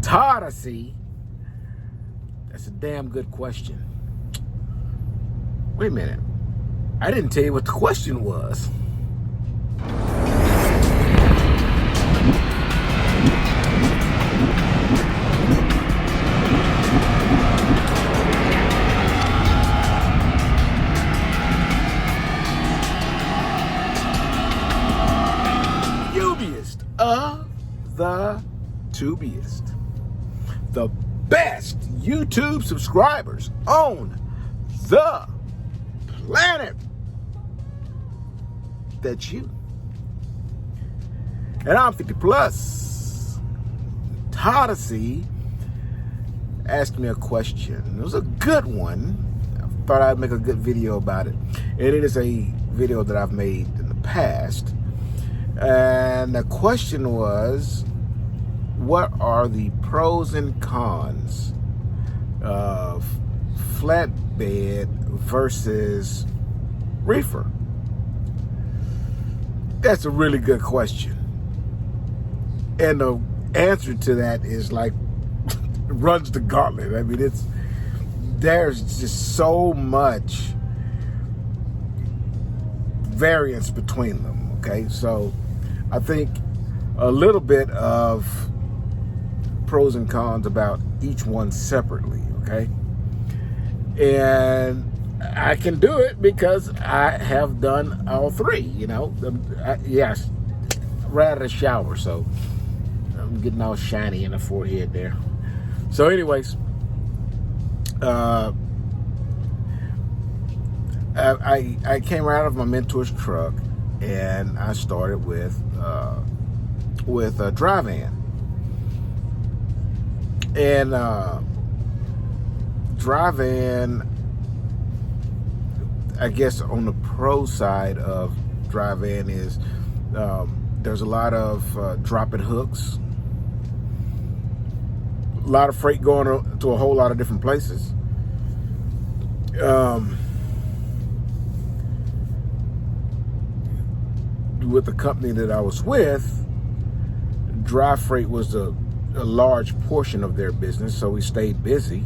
Tardacy? That's a damn good question. Wait a minute. I didn't tell you what the question was. Tubiest of the tubiest. The best YouTube subscribers on the planet. That's you. And I'm 50 plus. Tardacy asked me a question. It was a good one. I thought I'd make a good video about it. And it is a video that I've made in the past. And the question was, what are the pros and cons of flatbed versus reefer? That's a really good question. And the answer to that is like, runs the gauntlet. I mean, there's just so much variance between them, okay? So I think a little bit of pros and cons about each one separately, okay? And I can do it because I have done all three, you know? Yes, right out of the shower, so I'm getting all shiny in the forehead there. So anyways, I came right out of my mentor's truck and I started with a dry van. And dry van, I guess on the pro side of dry van is there's a lot of drop-it hooks, a lot of freight going to a whole lot of different places. With the company that I was with, dry freight was a large portion of their business, so we stayed busy.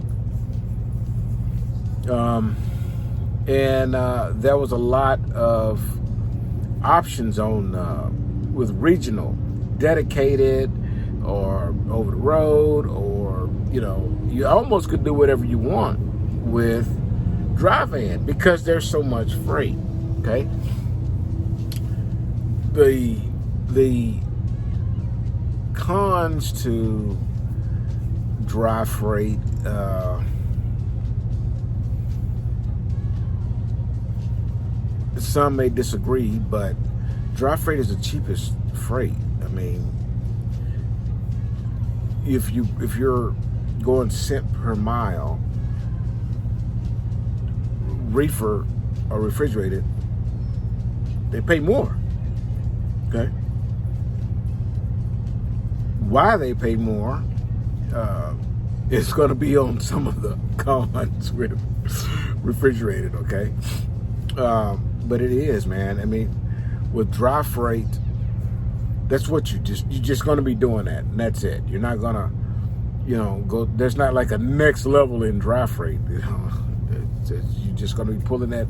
And there was a lot of options on with regional, dedicated, or over the road, or you almost could do whatever you want with dry van because there's so much freight. Okay, the cons to dry freight, some may disagree, but dry freight is the cheapest freight. I mean, if you're going cent per mile, reefer or refrigerated, they pay more. Okay. Why they pay more is going to be on some of the cons with refrigerated, okay? But it is, man. I mean, with dry freight, that's what you're just going to be doing that, and that's it. You're not going to, go. There's not like a next level in dry freight. You're just going to be pulling that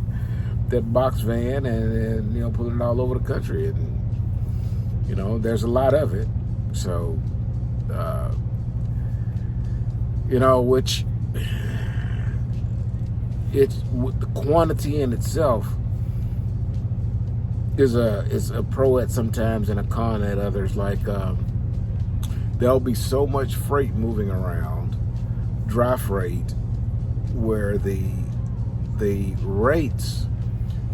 box van and pulling it all over the country, and there's a lot of it. So, which it's the quantity in itself is a pro at sometimes and a con at others. Like there'll be so much freight moving around, dry freight, where the rates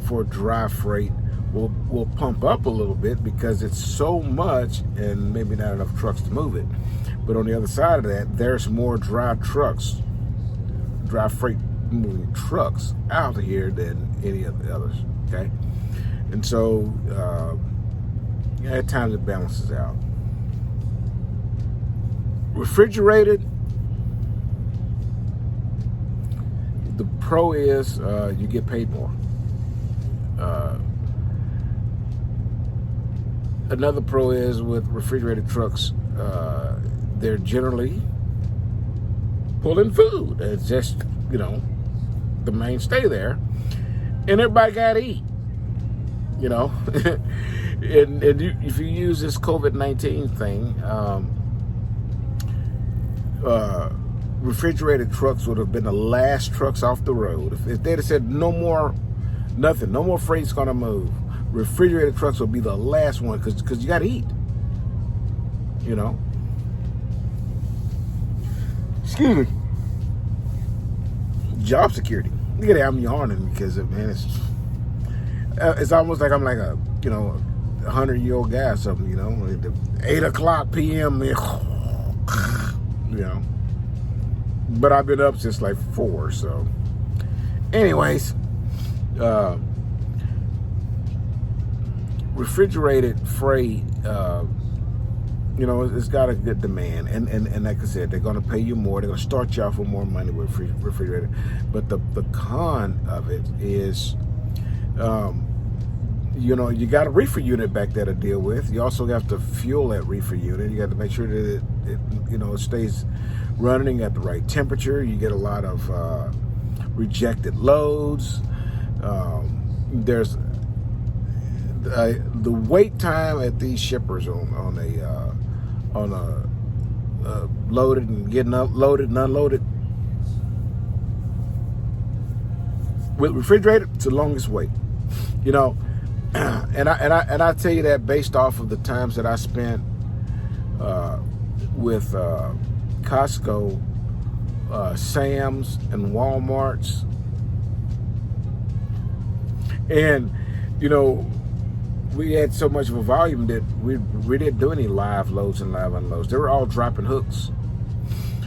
for dry freight will pump up a little bit because it's so much and maybe not enough trucks to move it. But on the other side of that, there's more dry freight moving trucks out here than any of the others, okay? And so at times it balances out. Refrigerated, the pro is you get paid more. Another pro is with refrigerated trucks, they're generally pulling food. It's just, you know, the mainstay there. And everybody got to eat, you know. and if you use this COVID-19 thing, refrigerated trucks would have been the last trucks off the road. If they'd have said no more, nothing, no more freight's going to move, refrigerated trucks would be the last one because you got to eat, you know. Excuse me. Job security. Look at that, I'm yawning because, man, it's almost like I'm like a, you know, 100-year-old guy or something, you know. 8:00 p.m., you know. But I've been up since like 4, so. Anyways, refrigerated freight, you know, it's got a good demand, and like I said, they're going to pay you more. They're going to start you off with more money with refrigerated. But the con of it is, you know, you got a reefer unit back there to deal with. You also have to fuel that reefer unit. You got to make sure that it you know, it stays running at the right temperature. You get a lot of rejected loads. There's the wait time at these shippers on a loaded and getting loaded and unloaded with refrigerated, it's the longest wait, you know. And I tell you that based off of the times that I spent with Costco, Sam's, and Walmart's, and you know, we had so much of a volume that we didn't do any live loads and live unloads. They were all dropping hooks.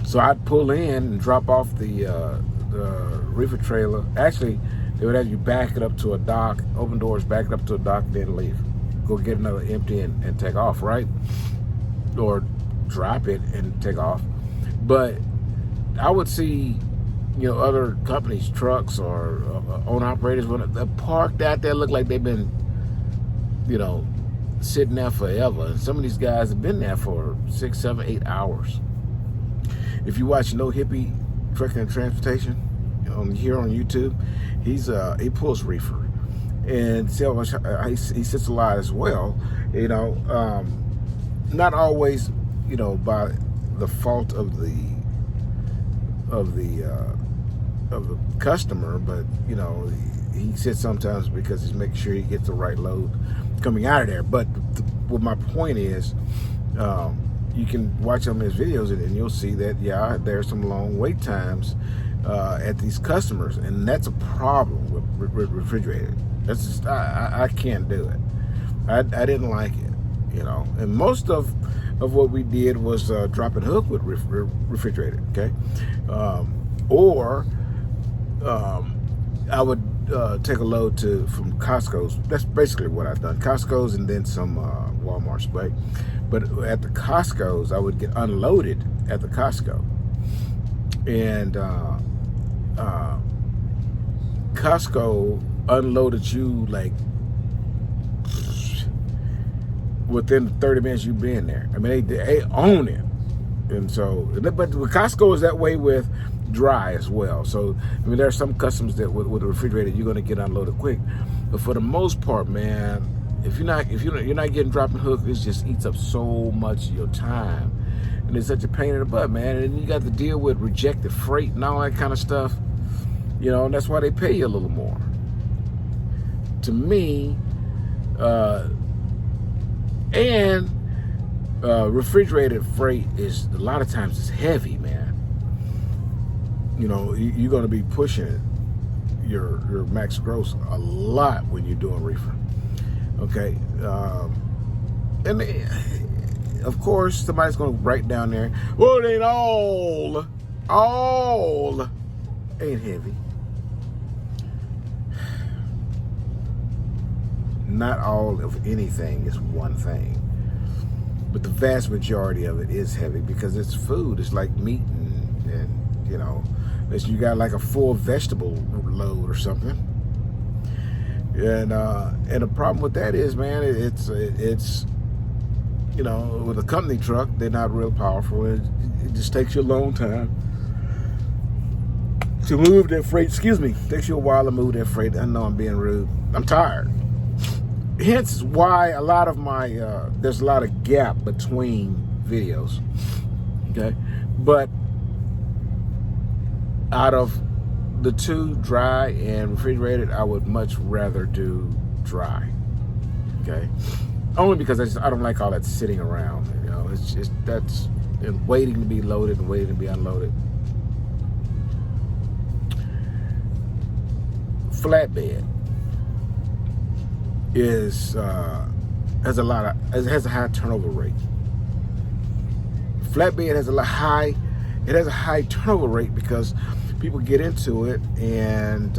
So I'd pull in and drop off the reefer trailer. Actually, they would have you back it up to a dock, open doors, back it up to a dock, then leave. Go get another empty and take off, right? Or drop it and take off. But I would see, you know, other companies, trucks or owner operators, when they're parked out there, look like they've been, you know, sitting there forever. And some of these guys have been there for 6, 7, 8 hours. If you watch No Hippie Trucking and Transportation here on YouTube, he pulls reefer, and see how much he sits a lot as well. You know, not always, you know, by the fault of the customer, but you know, he sits sometimes because he's making sure he gets the right load coming out of there. But what my point is, you can watch some of his videos and you'll see that, yeah, there's some long wait times at these customers, and that's a problem with refrigerated. That's just, I can't do it. I didn't like it, you know. And most of what we did was drop and hook with refrigerated, okay? Or I would take a load from Costco's. That's basically what I've done. Costco's and then some Walmart's, right? But at the Costco's, I would get unloaded at the Costco. And Costco unloaded you like within 30 minutes you've been there. I mean, they own it. And so, but Costco is that way with dry as well. So, I mean, there are some customers that with the refrigerator, you're going to get unloaded quick. But for the most part, man, if you're not getting drop and hook, it just eats up so much of your time. And it's such a pain in the butt, man. And you got to deal with rejected freight and all that kind of stuff. You know, and that's why they pay you a little more. To me, refrigerated freight is, a lot of times, it's heavy, man. You know, you're going to be pushing your max gross a lot when you're doing reefer. Okay, and of course somebody's going to write down there, well, it ain't all ain't heavy. Not all of anything is one thing, but the vast majority of it is heavy because it's food. It's like meat and you know, unless you got like a full vegetable load or something. And the problem with that is, man, it's you know, with a company truck, they're not real powerful. It just takes you a long time to move that freight. Excuse me, takes you a while to move that freight. I know I'm being rude. I'm tired. Hence why a lot of my there's a lot of gap between videos. Okay, but out of the two, dry and refrigerated, I would much rather do dry. Okay, only because I don't like all that sitting around. You know, it's just that's and waiting to be loaded and waiting to be unloaded. Flatbed is has a high turnover rate. Flatbed has a high turnover rate because people get into it and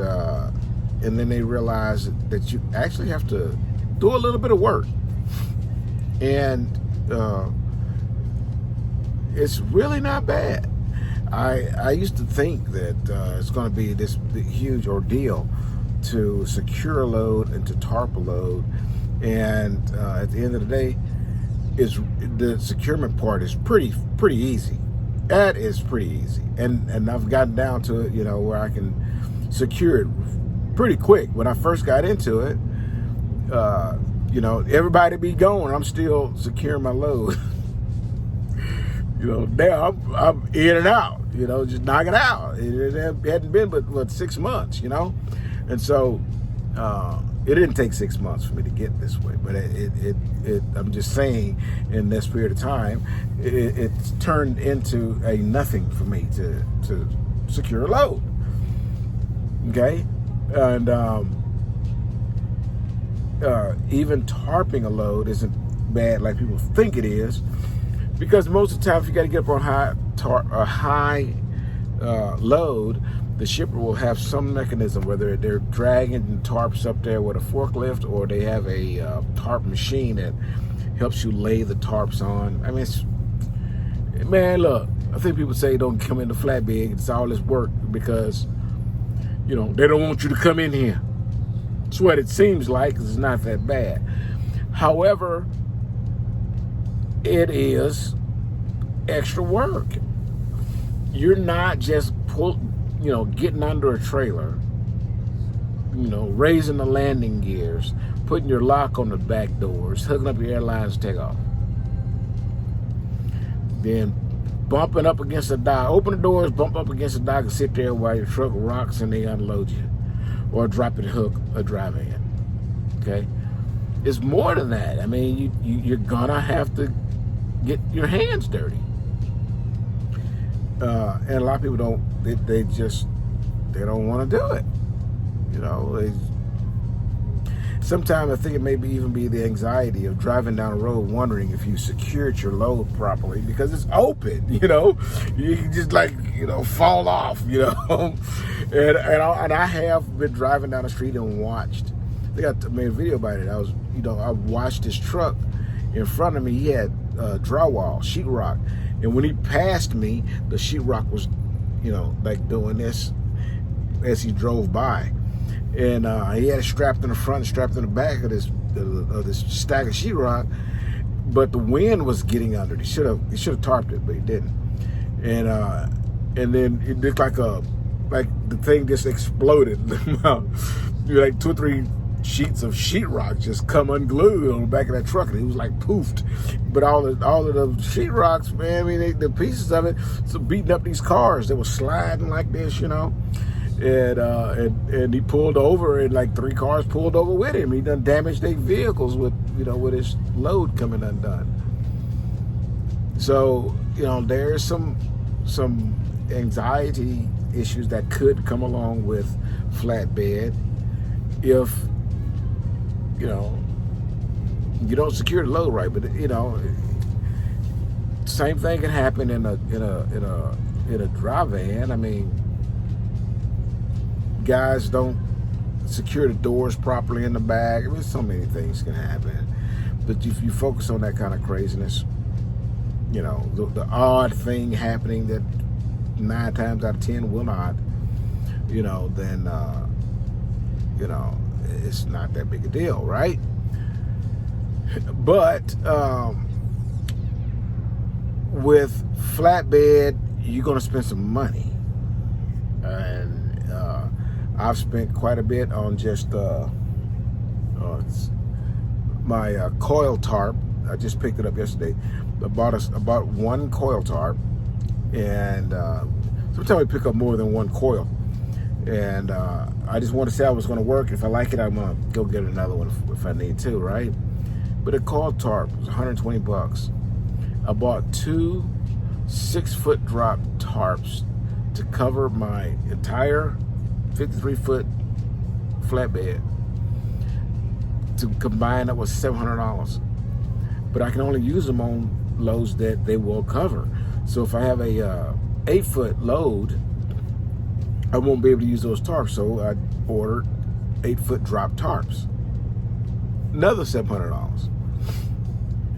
then they realize that you actually have to do a little bit of work, and it's really not bad. I used to think that it's going to be this huge ordeal to secure a load and to tarp a load, and at the end of the day, the securement part is pretty easy. That is pretty easy, and I've gotten down to it, you know, where I can secure it pretty quick. When I first got into it, you know, everybody be going, I'm still securing my load. You know, now I'm in and out, you know, just knock it out. It hadn't been but 6 months, you know, and so it didn't take 6 months for me to get this way, but I'm just saying, in this period of time, it's turned into a nothing for me to secure a load. Okay, and even tarping a load isn't bad like people think it is, because most of the time, if you got to get up on a high load, the shipper will have some mechanism, whether they're dragging tarps up there with a forklift, or they have a tarp machine that helps you lay the tarps on. I mean, man, look, I think people say don't come into flatbed, it's all this work because, you know, they don't want you to come in here. That's what it seems like, because it's not that bad. However, it is extra work. You're not just getting under a trailer, you know, raising the landing gears, putting your lock on the back doors, hooking up your airlines to take off, then bumping up against the dock. Open the doors, bump up against the dock, and sit there while your truck rocks and they unload you, or drop and hook a drive in. Okay, it's more than that. I mean, you're gonna have to get your hands dirty, and a lot of people don't. They don't want to do it. You know, sometimes I think it may even be the anxiety of driving down the road wondering if you secured your load properly, because it's open. You know, you can just, like, you know, fall off. You know, and I have been driving down the street and watched. I think I made a video about it. I watched this truck in front of me. He had drywall, sheetrock, and when he passed me, the sheetrock was, you know, like doing this as he drove by, and he had it strapped in the front and strapped in the back of this stack of sheetrock, but the wind was getting under it. He should have tarped it, but he didn't, and then it looked like the thing just exploded. Like 2 or 3 sheets of sheetrock just come unglued on the back of that truck, and it was like poofed. But all of the sheetrocks, man, I mean, the pieces of it, so beating up these cars. They were sliding like this, you know, and he pulled over, and like 3 cars pulled over with him. He done damaged their vehicles with his load coming undone. So, you know, there's some anxiety issues that could come along with flatbed if, you know, you don't secure the load right. But, you know, same thing can happen in a dry van. I mean, guys don't secure the doors properly in the back. I mean, so many things can happen. But if you focus on that kind of craziness, you know, the odd thing happening that 9 times out of 10 will not, you know, then, you know, it's not that big a deal, right? But with flatbed, you're going to spend some money. And I've spent quite a bit on just my coil tarp. I just picked it up yesterday. I bought one coil tarp, and sometimes we pick up more than one coil. And I just want to say I was going to work. If I like it, I'm going to go get another one if I need to, right? But a coil tarp was 120 bucks. I bought 2 6-foot drop tarps to cover my entire 53-foot flatbed. To combine that was $700. But I can only use them on loads that they will cover. So if I have a 8-foot load, I won't be able to use those tarps. So I ordered 8-foot drop tarps. Another $700.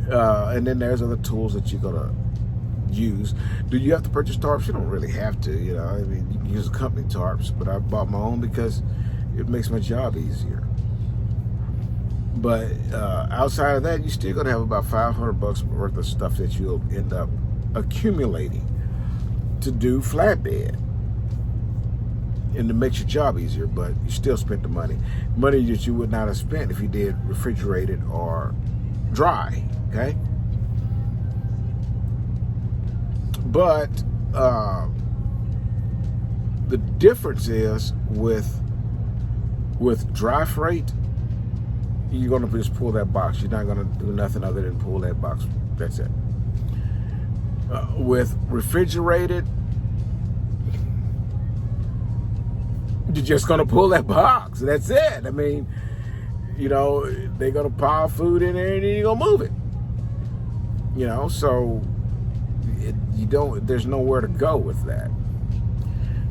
And then there's other tools that you're gonna use. Do you have to purchase tarps? You don't really have to. You know, I mean, you can use company tarps, but I bought my own because it makes my job easier. But outside of that, you're still gonna have about $500 worth of stuff that you'll end up accumulating to do flatbed, and it makes your job easier. But you still spent the money that you would not have spent if you did refrigerated or dry. Okay, but the difference is with dry freight, you're gonna just pull that box. You're not gonna do nothing other than pull that box. That's it. With refrigerated, you're just gonna pull that box. That's it. I mean, you know, they're gonna pile food in there and then you're gonna move it. You know, so there's nowhere to go with that.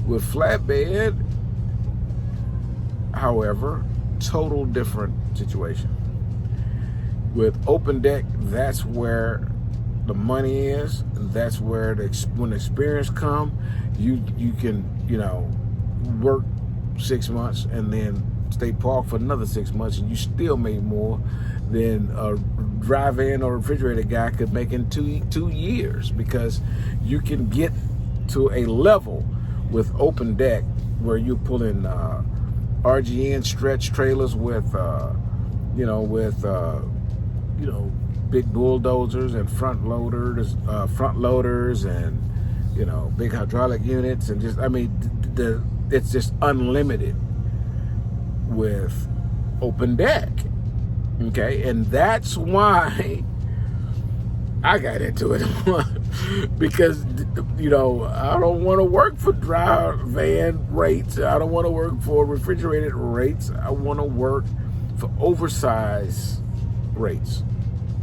With flatbed, however, total different situation. With open deck, that's where the money is. That's where when the experience comes, you can, you know, work 6 months and then stay parked for another 6 months, and you still make more than a drive-in or refrigerated guy could make in 2 years, because you can get to a level with open deck where you pull in RGN stretch trailers with big bulldozers and front loaders and, you know, big hydraulic units, and just, I mean, it's just unlimited with open deck. Okay, and that's why I got into it. Because, you know, I don't want to work for dry van rates. I don't want to work for refrigerated rates. I want to work for oversized rates.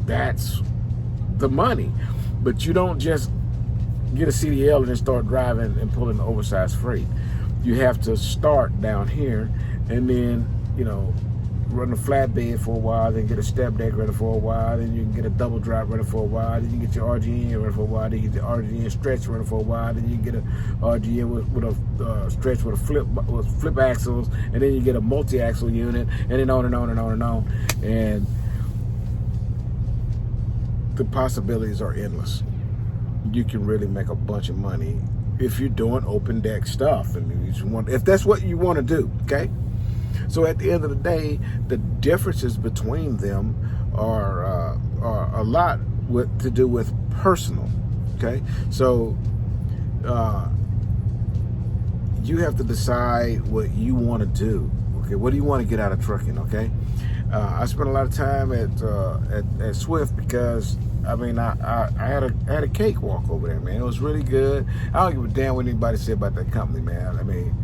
That's the money. But you don't just get a CDL and then start driving and pulling oversized freight. You have to start down here and then, you know, run a flatbed for a while, then get a step deck ready for a while, then you can get a double drop ready for a while, then you get your RGN ready for a while, then you get the RGN stretch ready for a while, then you get a RGN with a stretch with flip axles, and then you get a multi-axle unit, and then on and on and on and on. And the possibilities are endless. You can really make a bunch of money if you're doing open deck stuff, and if that's what you want to do, okay? So at the end of the day, the differences between them are a lot to do with personal, okay? So you have to decide what you want to do, okay? What do you want to get out of trucking, okay? I spent a lot of time at Swift because, I mean, I had a cakewalk over there, man. It was really good. I don't give a damn what anybody say about that company, man. I mean,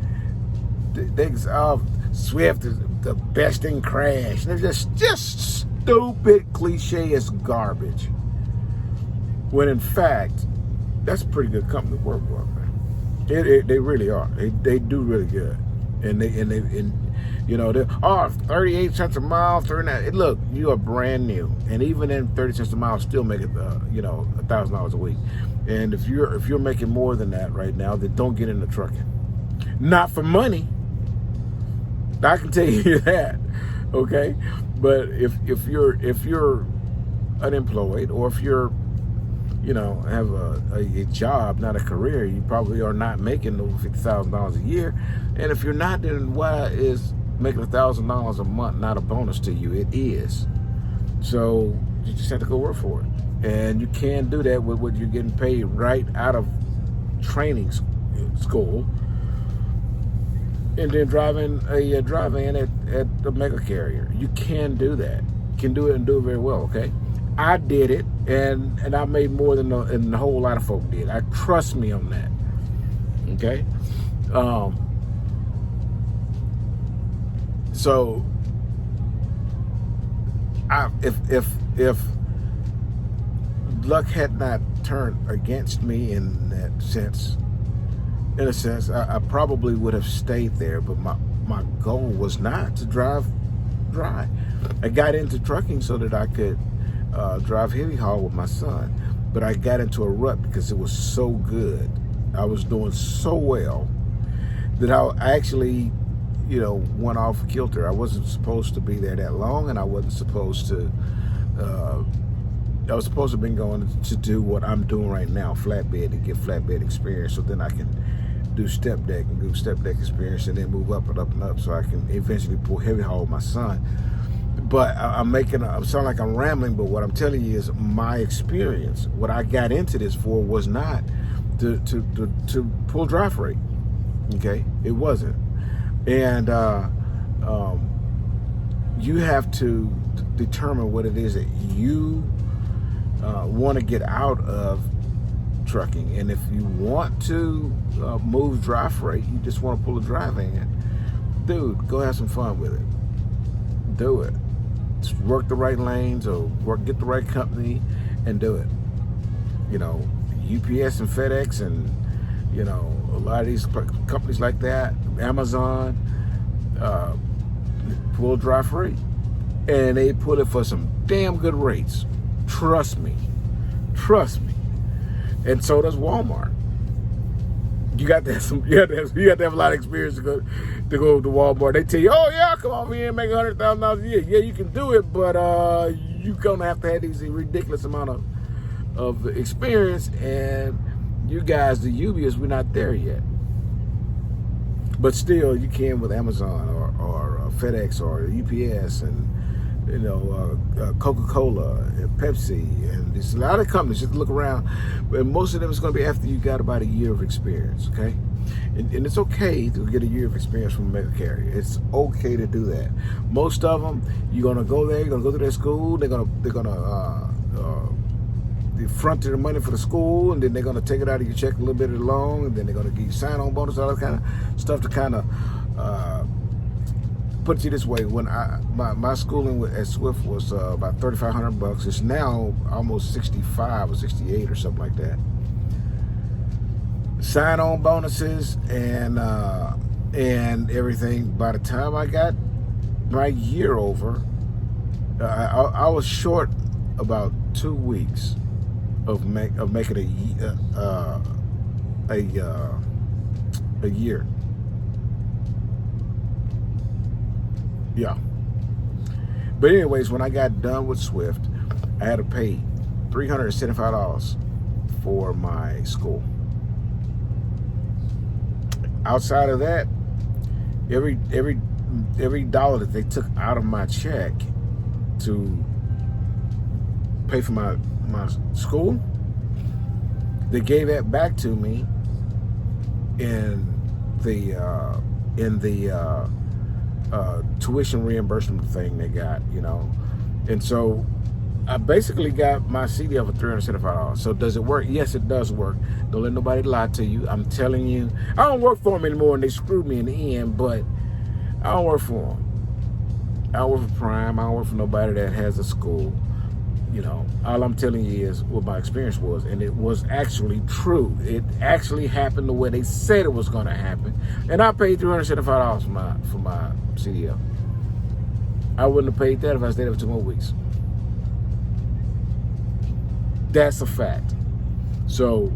Swift is the best in crash. They're just stupid cliche as garbage. When in fact, that's a pretty good company to work for, man. They really are. They do really good. And you know, they're 38 cents a mile, 39. Look, you are brand new, and even in 30 cents a mile, still make it, you know, $1,000 a week. And if you're making more than that right now, then don't get into trucking. Not for money. I can tell you that, okay? But if you're unemployed, or if you're have a job, not a career, you probably are not making over $50,000 a year. And if you're not, then why is making $1,000 a month not a bonus to you? It is. So you just have to go work for it. And you can do that with what you're getting paid right out of training school, and then driving a drive-in at the mega carrier. You can do that. You can do it and do it very well, okay? I did it, and I made more than a whole lot of folk did. Trust me on that, okay? So, if luck had not turned against me in a sense, I probably would have stayed there. But my goal was not to drive dry. I got into trucking so that I could drive heavy haul with my son. But I got into a rut because it was so good. I was doing so well that I actually, went off kilter. I wasn't supposed to be there that long, and I wasn't supposed to. I was supposed to have been going to do what I'm doing right now, flatbed, to get flatbed experience, so then I can do step deck and do step deck experience, and then move up and up and up, so I can eventually pull heavy haul with my son. But I'm sound like I'm rambling, but what I'm telling you is my experience. What I got into this for was not to pull dry freight. Okay, it wasn't. And you have to determine what it is that you want to get out of trucking. And if you want to move dry freight, you just want to pull a dry van, dude, go have some fun with it. Do it. Just work the right lanes, or get the right company and do it. UPS and FedEx and a lot of these companies like that, Amazon, pull dry freight, and they put it for some damn good rates. Trust me. And so does Walmart. You got to have a lot of experience to go to Walmart. They tell you, oh yeah, come over here and make $100,000 a year. Yeah, you can do it, but you're gonna have to have these ridiculous amount of experience. And you guys, the UBS, we're not there yet. But still, you can with Amazon or FedEx or UPS and Coca-Cola and Pepsi, and there's a lot of companies. Just look around, and most of them is going to be after you got about a year of experience. Okay, and it's okay to get a year of experience from a mega carrier. It's okay to do that. Most of them, you're going to go there. You're going to go to their school. They're gonna front the money for the school, and then they're going to take it out of your check a little bit of the loan, and then they're going to give you sign-on bonus, all that kind of stuff to kind of put it this way. When my schooling at Swift was about $3,500. It's now almost 65 or 68 or something like that. Sign-on bonuses and everything. By the time I got my year over, I was short about 2 weeks of making a year. Yeah. But anyways, when I got done with Swift, I had to pay $375 for my school. Outside of that, every dollar that they took out of my check to pay for my school, they gave that back to me in the tuition reimbursement thing they got, and so I basically got my CDL for $375. So does it work? Yes, it does work. Don't let nobody lie to you. I'm telling you, I don't work for them anymore, and they screwed me in the end, but I don't work for them. I don't work for Prime. I don't work for nobody that has a school. All I'm telling you is what my experience was, and it was actually true. It actually happened the way they said it was going to happen, and I paid $375 for my CDL. I wouldn't have paid that if I stayed there for 2 more weeks. That's a fact. So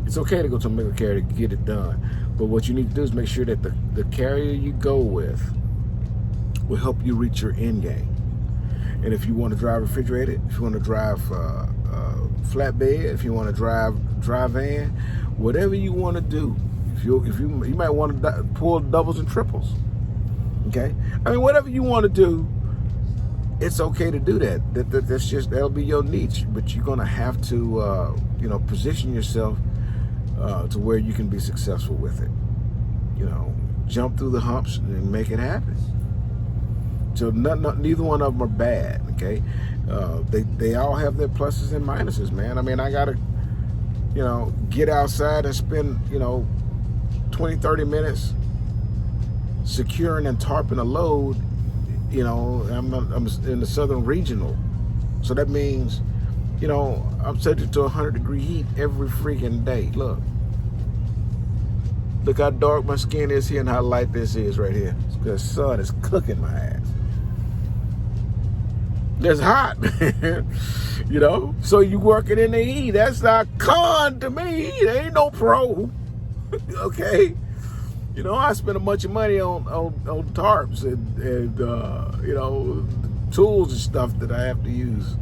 it's okay to go to a mega carrier to get it done, but what you need to do is make sure that the carrier you go with will help you reach your end game. And if you want to drive refrigerated, if you want to drive flatbed, if you want to drive van, whatever you want to do. If you might want to pull doubles and triples. Okay, I mean, whatever you want to do, it's okay to do that. That'll be your niche. But you're gonna have to position yourself to where you can be successful with it. Jump through the humps and make it happen. So neither one of them are bad. Okay, they all have their pluses and minuses, man. I mean, I gotta get outside and spend 20-30 minutes securing and tarping a load. I'm in the southern regional, so that means I'm subject to 100-degree heat every freaking day. Look how dark my skin is here and how light this is right here. The sun is cooking my ass. It's hot. So you working in the heat. That's not con to me. It ain't no pro. Okay. I spend a bunch of money on tarps and tools and stuff that I have to use.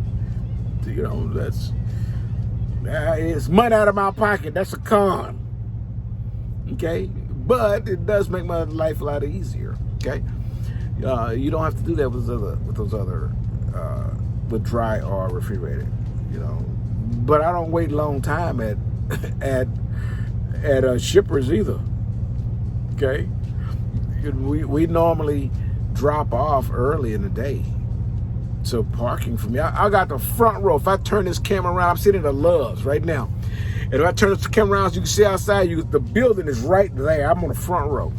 It's money out of my pocket. That's a con. Okay, but it does make my life a lot easier. Okay, you don't have to do that with those other with dry or refrigerated. But I don't wait a long time at shippers either. Okay, we normally drop off early in the day. So parking for me, I got the front row. If I turn this camera around, I'm sitting in the Loves right now. And if I turn this camera around, as you can see outside, the building is right there. I'm on the front row.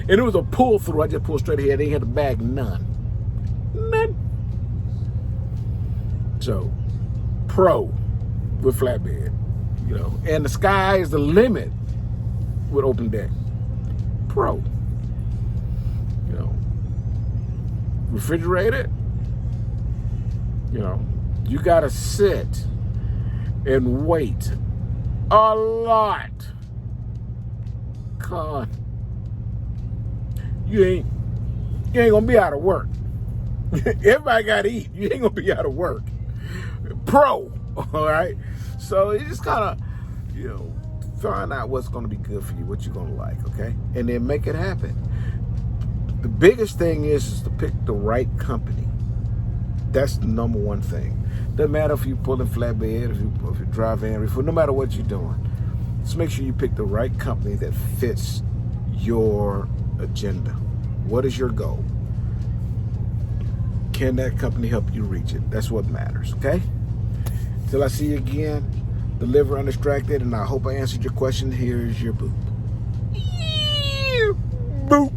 And it was a pull through. I just pulled straight ahead. They ain't had to bag none. So, pro with flatbed, and the sky is the limit with open deck. Pro, refrigerated, you gotta sit and wait a lot. Con, you ain't gonna be out of work. Everybody gotta eat. You ain't gonna be out of work. Pro, all right. So you just kind of, find out what's gonna be good for you, what you're gonna like, okay, and then make it happen. The biggest thing is to pick the right company. That's the number one thing. Doesn't matter if you're pulling flatbed, if you drive van, no matter what you're doing. Just make sure you pick the right company that fits your agenda. What is your goal? Can that company help you reach it? That's what matters, okay? Till I see you again, deliver undistracted, and I hope I answered your question. Here's your boop. Boop.